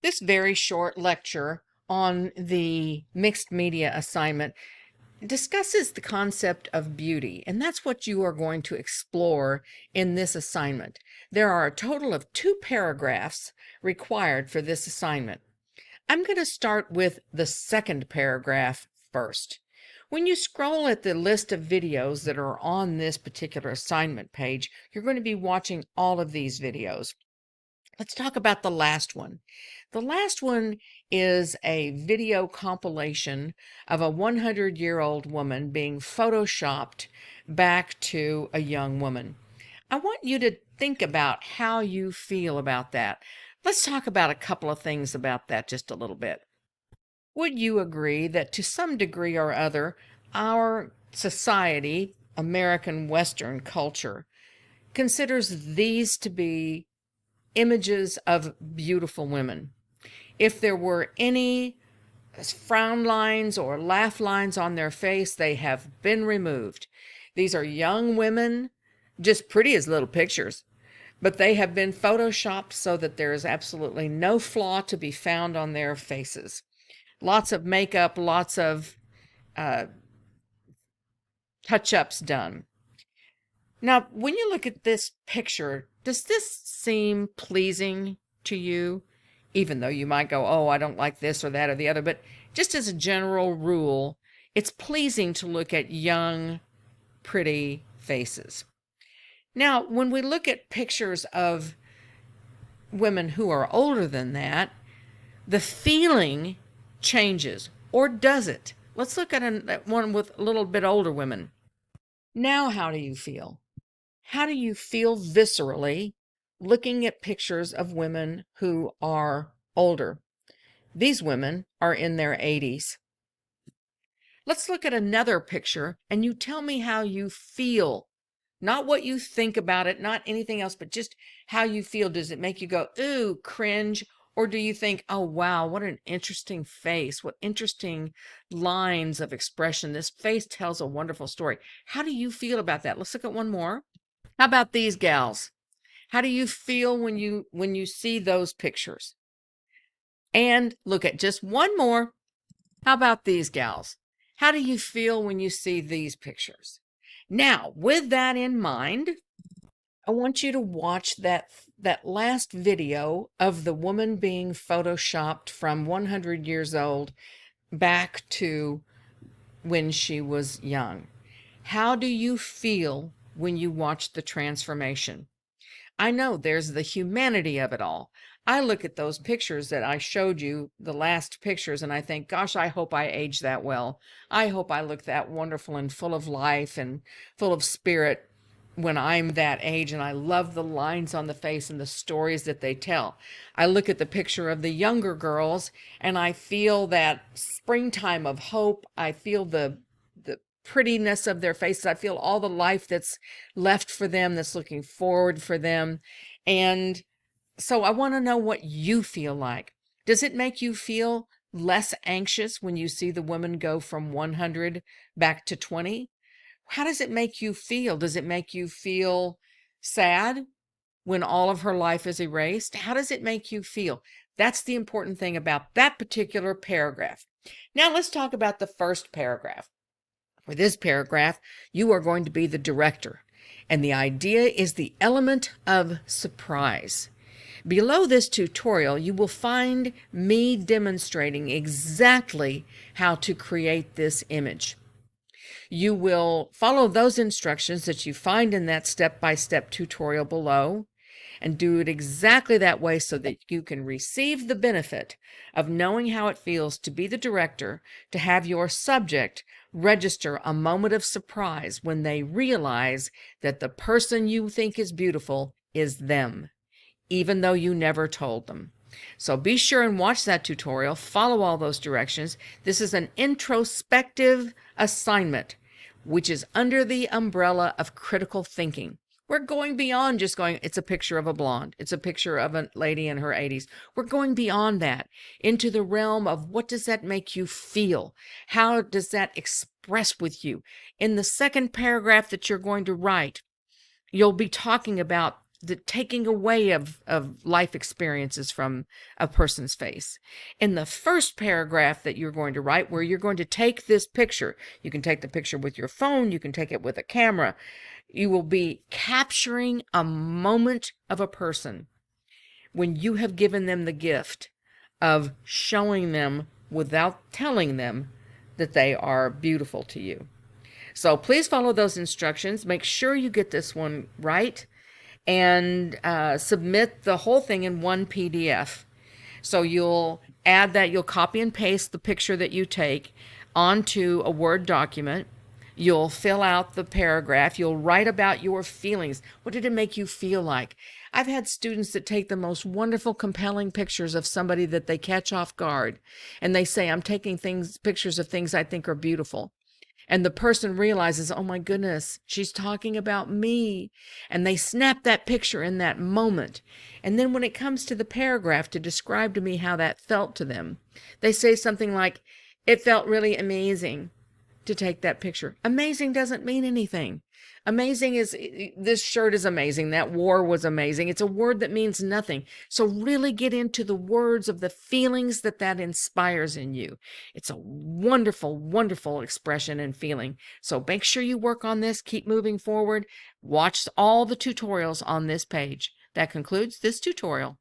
This very short lecture on the mixed media assignment discusses the concept of beauty, and that's what you are going to explore in this assignment. There are a total of 2 paragraphs required for this assignment. I'm going to start with the second paragraph first. When you scroll at the list of videos that are on this particular assignment page, you're going to be watching all of these videos. Let's talk about the last one. The last one is a video compilation of a 100-year-old woman being photoshopped back to a young woman. I want you to think about how you feel about that. Let's talk about a couple of things about that just a little bit. Would you agree that to some degree or other, our society, American Western culture, considers these to be images of beautiful women? If there were any frown lines or laugh lines on their face, they have been removed. These are young women, just pretty as little pictures, but they have been photoshopped so that there is absolutely no flaw to be found on their faces. Lots of makeup, lots of touch-ups done. Now, when you look at this picture, does this seem pleasing to you? Even though you might go, oh, I don't like this or that or the other, but just as a general rule, it's pleasing to look at young, pretty faces. Now, when we look at pictures of women who are older than that, the feeling changes, or does it? Let's look at one with a little bit older women. Now, how do you feel? How do you feel viscerally looking at pictures of women who are older? These women are in their 80s. Let's look at another picture and you tell me how you feel. Not what you think about it, not anything else, but just how you feel. Does it make you go, ooh, cringe? Or do you think, oh, wow, what an interesting face. What interesting lines of expression. This face tells a wonderful story. How do you feel about that? Let's look at one more. How about these gals? How do you feel when you see those pictures? And look at just one more. How about these gals? How do you feel when you see these pictures? Now, with that in mind, I want you to watch that last video of the woman being photoshopped from 100 years old back to when she was young. How do you feel when you watch the transformation? I know there's the humanity of it all. I look at those pictures that I showed you, the last pictures, and I think, gosh, I hope I aged that well. I hope I look that wonderful and full of life and full of spirit when I'm that age. And I love the lines on the face and the stories that they tell. I look at the picture of the younger girls and I feel that springtime of hope. I feel the prettiness of their faces. I feel all the life that's left for them, that's looking forward for them. And so I want to know what you feel like. Does it make you feel less anxious when you see the woman go from 100 back to 20? How does it make you feel? Does it make you feel sad when all of her life is erased? How does it make you feel? That's the important thing about that particular paragraph. Now let's talk about the first paragraph. For this paragraph, you are going to be the director, and the idea is the element of surprise. Below this tutorial, you will find me demonstrating exactly how to create this image. You will follow those instructions that you find in that step-by-step tutorial below and do it exactly that way so that you can receive the benefit of knowing how it feels to be the director, to have your subject register a moment of surprise when they realize that the person you think is beautiful is them, even though you never told them. So be sure and watch that tutorial, follow all those directions. This is an introspective assignment, which is under the umbrella of critical thinking. We're going beyond just going, it's a picture of a blonde. It's a picture of a lady in her 80s. We're going beyond that into the realm of what does that make you feel? How does that express with you? In the second paragraph that you're going to write, you'll be talking about the taking away of life experiences from a person's face. In the first paragraph that you're going to write, where you're going to take this picture, you can take the picture with your phone, you can take it with a camera, you will be capturing a moment of a person when you have given them the gift of showing them without telling them that they are beautiful to you. So please follow those instructions. Make sure you get this one right, and submit the whole thing in one PDF. So you'll add that, you'll copy and paste the picture that you take onto a Word document. You'll fill out the paragraph. You'll write about your feelings. What did it make you feel like? I've had students that take the most wonderful, compelling pictures of somebody that they catch off guard. And they say, I'm taking pictures of things I think are beautiful. And the person realizes, oh my goodness, she's talking about me. And they snap that picture in that moment. And then when it comes to the paragraph to describe to me how that felt to them, they say something like, it felt really amazing to take that picture. Amazing doesn't mean anything. Amazing is, this shirt is amazing. That war was amazing. It's a word that means nothing. So really get into the words of the feelings that inspires in you. It's a wonderful, wonderful expression and feeling. So make sure you work on this. Keep moving forward. Watch all the tutorials on this page. That concludes this tutorial.